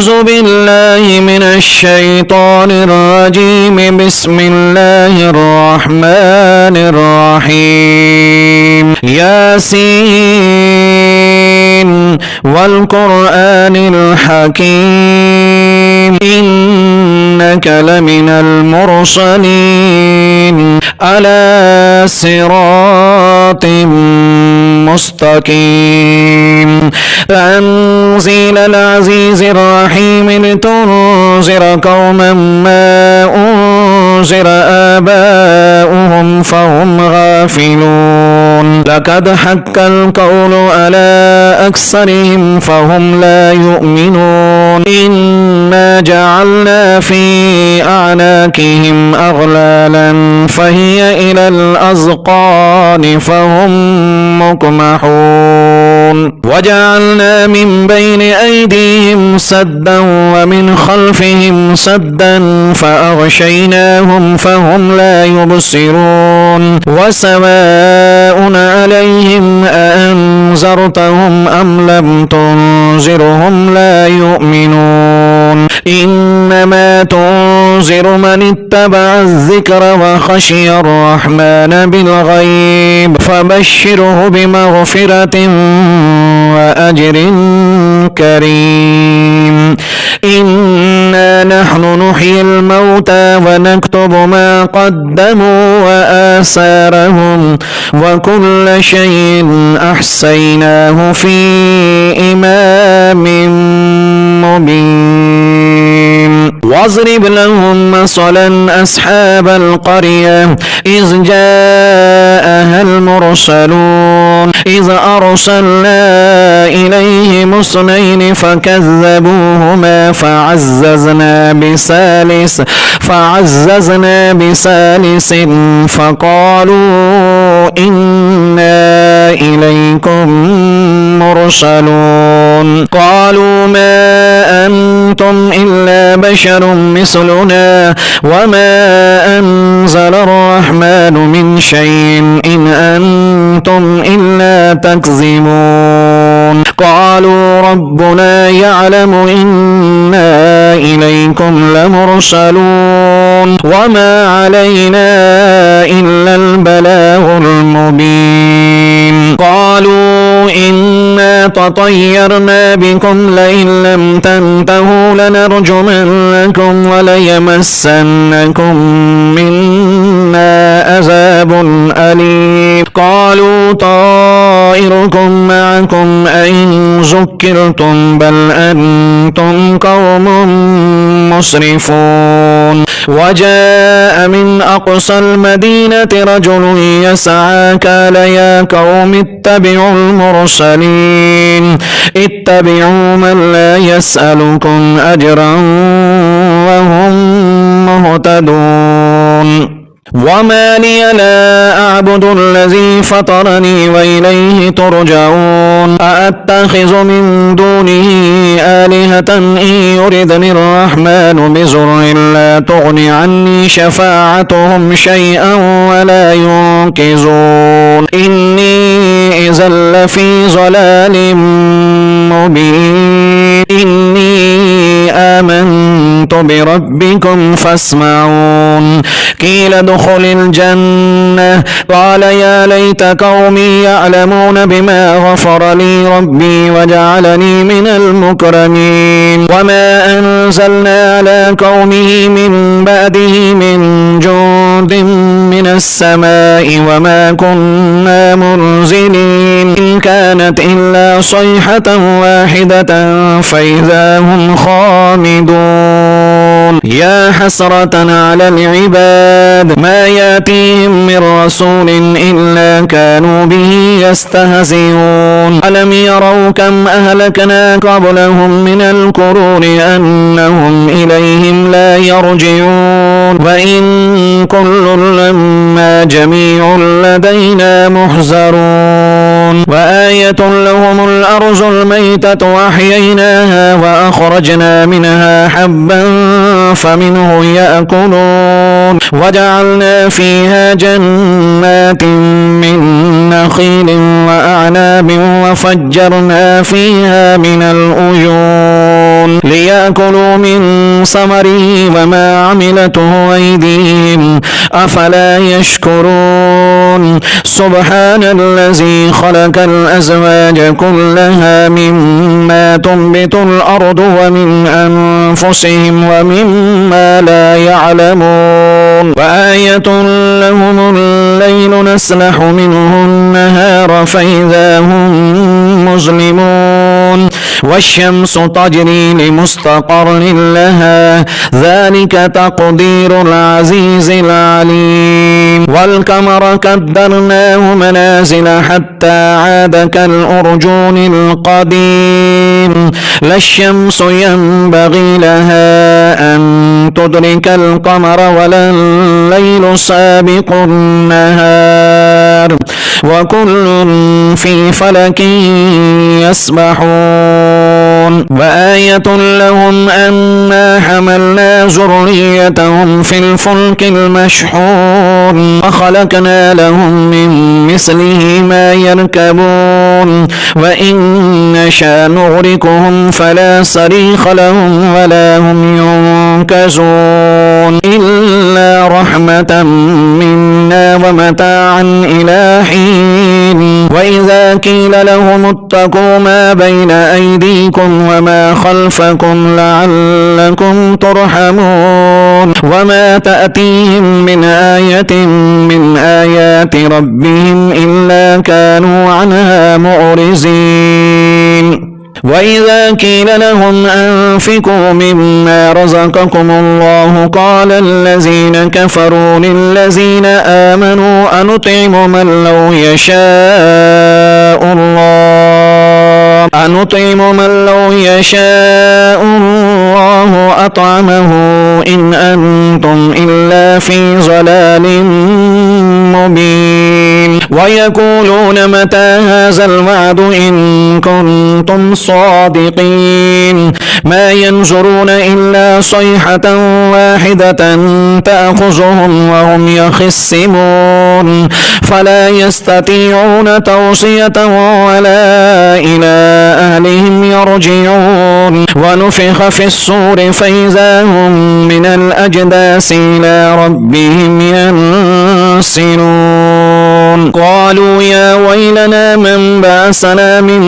أعوذ بالله من الشيطان الرجيم. بسم الله الرحمن الرحيم. ياسين والقرآن الحكيم إنك لمن المرسلين على صراط مستقيم. تنزيل العزيز الرحيم لتنذر قوما ما أنذر آباؤهم فهم غافلون. لقد حق القول على أكثرهم فهم لا يؤمنون. إنا جعلنا في أعناقهم أغلالا فهي إلى الأذقان فهم مقمحون. وجعلنا من بين أيديهم سدا ومن خلفهم سدا فأغشيناهم فهم لا يبصرون. وسواء عليهم أأنذرتهم أم لم تنذرهم لا يؤمنون. إنما تنذر من اتبع الذكر وخشي الرحمن بالغيب فبشره بمغفرة وأجر كريم. إنا نحن نحيي الموتى ونكتب ما قدموا وآثارهم وكل شيء أحصيناه في إمام مبين. واضرب لهم مثلا أصحاب القرية إذ جاءها المرسلون إذ أرسلنا إليهم اثنين فكذبوهما فعززنا بثالث فقالوا إنا إليكم مرسلون. قالوا ما أنتم إلا بشر مثلنا وما أنزل الرحمن من شيء إن أنتم إلا تكذبون. قالوا ربنا يعلم إنا إليكم لمرسلون وما علينا إلا البلاغ المبين. قالوا إنا تطيرنا بكم لئن لم تنتهوا لنرجمنكم وليمسنكم منا عذاب أليم. قالوا طائركم معكم أئن ذكرتم بل أنتم قوم مسرفون. وجاء من أقصى المدينة رجل يسعى قال يا قوم اتبعوا المرسلين اتبعوا من لا يسألكم أجرا وهم مهتدون. وما لي لا أعبد الذي فطرني وإليه ترجعون. أأتخذ من دونه آلهة إن يردني الرحمن بضر لا تغن عني شفاعتهم شيئا ولا ينقذون. إني إذا لفي ضلال مبين. إني آمنت بربكم فاسمعون. قيل ادخل الجنة قال يا ليت قومي يعلمون بما غفر لي ربي وجعلني من المكرمين. وما أنزلنا على قومه من بعده من جند من السماء وما كنا منزلين. إن كانت إلا صيحة واحدة فإذا هم خامدون. يا حسرة على العباد ما يأتيهم من رسول إلا كانوا به يستهزئون. ألم يروا كم أهلكنا قبلهم من القرون أنهم إليهم لا يرجعون. وإن كل لما جميع لدينا محذرون. وآية لهم الأرض الميتة وأحييناها وأخرجنا منها حبا فمنه يأكلون. وجعلنا فيها جنات من نخيل وأعناب وفجرنا فيها من العيون ليأكلوا من ثمره وما عملته أيديهم أفلا يشكرون سبحان الذي خلق الأزواج كلها مما تنبت الأرض ومن أنفسهم ومما لا يعلمون وآية لهم الليل نسلخ منه النهار فإذا هم مظلمون والشمس تجري لمستقر لها ذلك تقدير العزيز العليم والقمر قدرناه منازل حتى عاد كالأرجون القديم لا الشمس ينبغي لها أن تدرك القمر ولا الليل سابق النهار وكل في فلك يسبحون وآية لهم أنا حملنا ذريتهم في الفلك المشحون وخلقنا لهم من مثله ما يركبون وإن نشأ نغرقهم فلا صريخ لهم ولا هم ينقذون إلا رحمة منا ومتاعا إلى حين وإذا قيل لهم اتقوا ما بين أيديكم وما خلفكم لعلكم ترحمون وما تأتيهم من آية من آيات ربهم إلا كانوا عنها معرضين وإذا قيل لهم أنفقوا مما رزقكم الله قال الذين كفروا للذين آمنوا أنطعم من لو يشاء الله أطعمه إن أنتم إلا في ضلال مبين ويقولون متى هذا الوعد إن كنتم صادقين ما ينظرون إلا صيحة واحدة تأخذهم وهم يخصمون فلا يستطيعون توصية ولا إلى أهلهم يرجعون ونفخ في الصور فإذا هم من الأجداث إلى ربهم ينسلون قالوا يا ويلنا من بعثنا من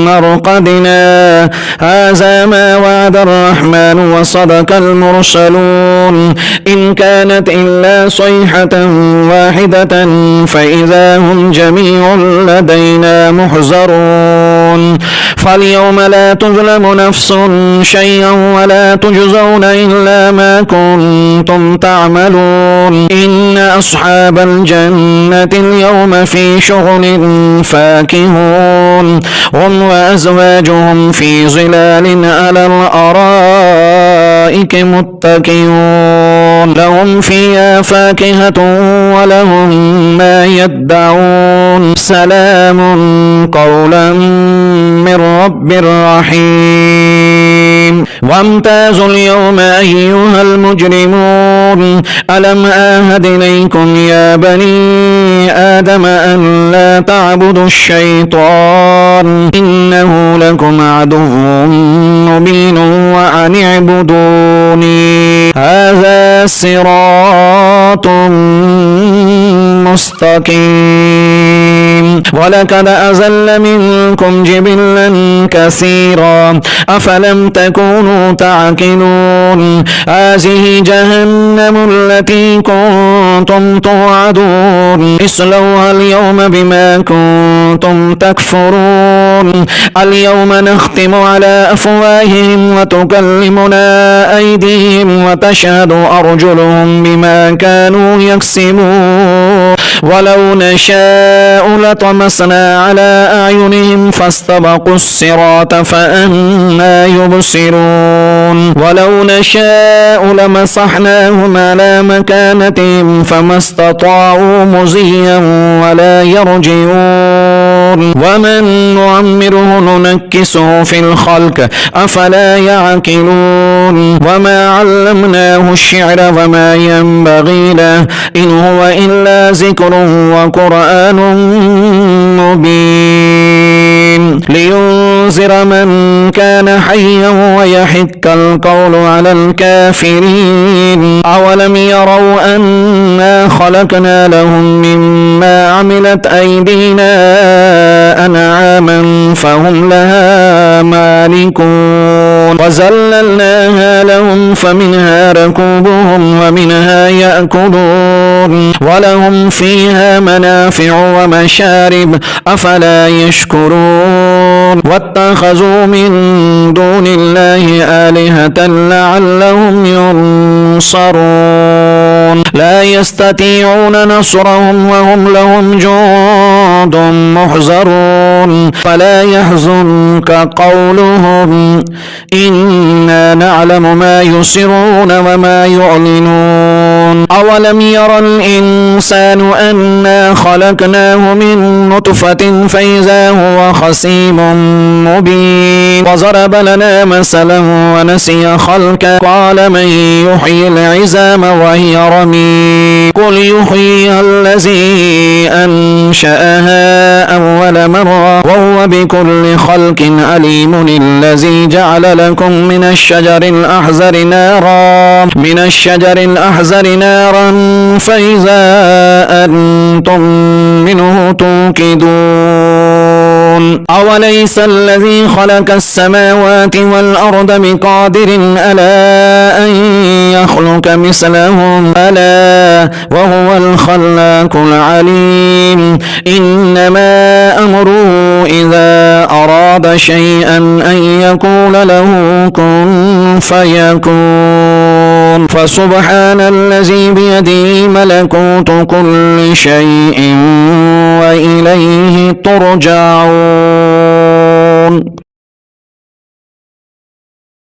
مرقدنا هذا ما وعد الرحمن وصدق المرسلون إن كانت إلا صيحة واحدة فإذا هم جميع لدينا محضرون فاليوم لا تظلم نفس شيئا ولا تجزون إلا ما كنتم تعملون إن أصحاب الجنة اليوم في شغل فاكهون هم وأزواجهم في ظلال على الأرائك متكئون لهم فيها فاكهة ولهم ما يدعون سلام قولا من رب رحيم وامتازوا اليوم أيها المجرمون ألم آهد إليكم يا بني آدم أن لا تعبدوا الشيطان إنه لكم عدو مبين وأن اعبدوني هذا صراط مستقيم ولقد أزل منكم جبلا كثيرا أفلم تكونوا تعقلون هذه جهنم التي كنتم توعدون اصلوها اليوم بما كنتم تكفرون اليوم نختم على أفواههم وتكلمنا أيديهم وتشهد أرجلهم بما كانوا يكسبون ولو نشاء لطمسنا على أعينهم فاستبقوا الصراط فأنى يبصرون ولو نشاء لمسحناهم على مكانتهم فما استطاعوا مزيا ولا يرجعون ومن نعمره ننكسه في الخلق أفلا يعقلون وما علمناه الشعر وما ينبغي له إن هو إلا ذكر وقرآن مبين لينذر من كان حيا ويحق القول على الكافرين. أولم يروا أنا خلقنا لهم مما عملت أيدينا أنعاما فهم لها مالكون وذللناها لهم فمنها ركوبهم ومنها يأكلون ولهم فيها منافع ومشارب أفلا يشكرون. واتخذوا من دون الله آلهة لعلهم ينصرون لا يستطيعون نصرهم وهم لهم جند محضرون. فلا يحزنك قولهم إنا نعلم ما يسرون وما يعلنون. أولم ير الإنسان أنا خلقناه من نطفة فإذا هو خصيم مبين. وضرب لنا مثلا ونسي خلقه قال من يحيي العظام وهي رميم قل يحييها الذي أنشأها أول مرة وهو بكل خلق عليم. الذي جعل لكم من الشجر الأحزر نارا فإذا أنتم منه توقدون. أوليس الذي خلق السماوات والأرض بقادر ألا أن يخلق مثلهم ألا وهو الخلاق العليم. إنما أمره إذا أراد شيئا أن يقول له كن فيكون. فسبحان الذي بيده ملكوت كل شيء وإليه ترجعون.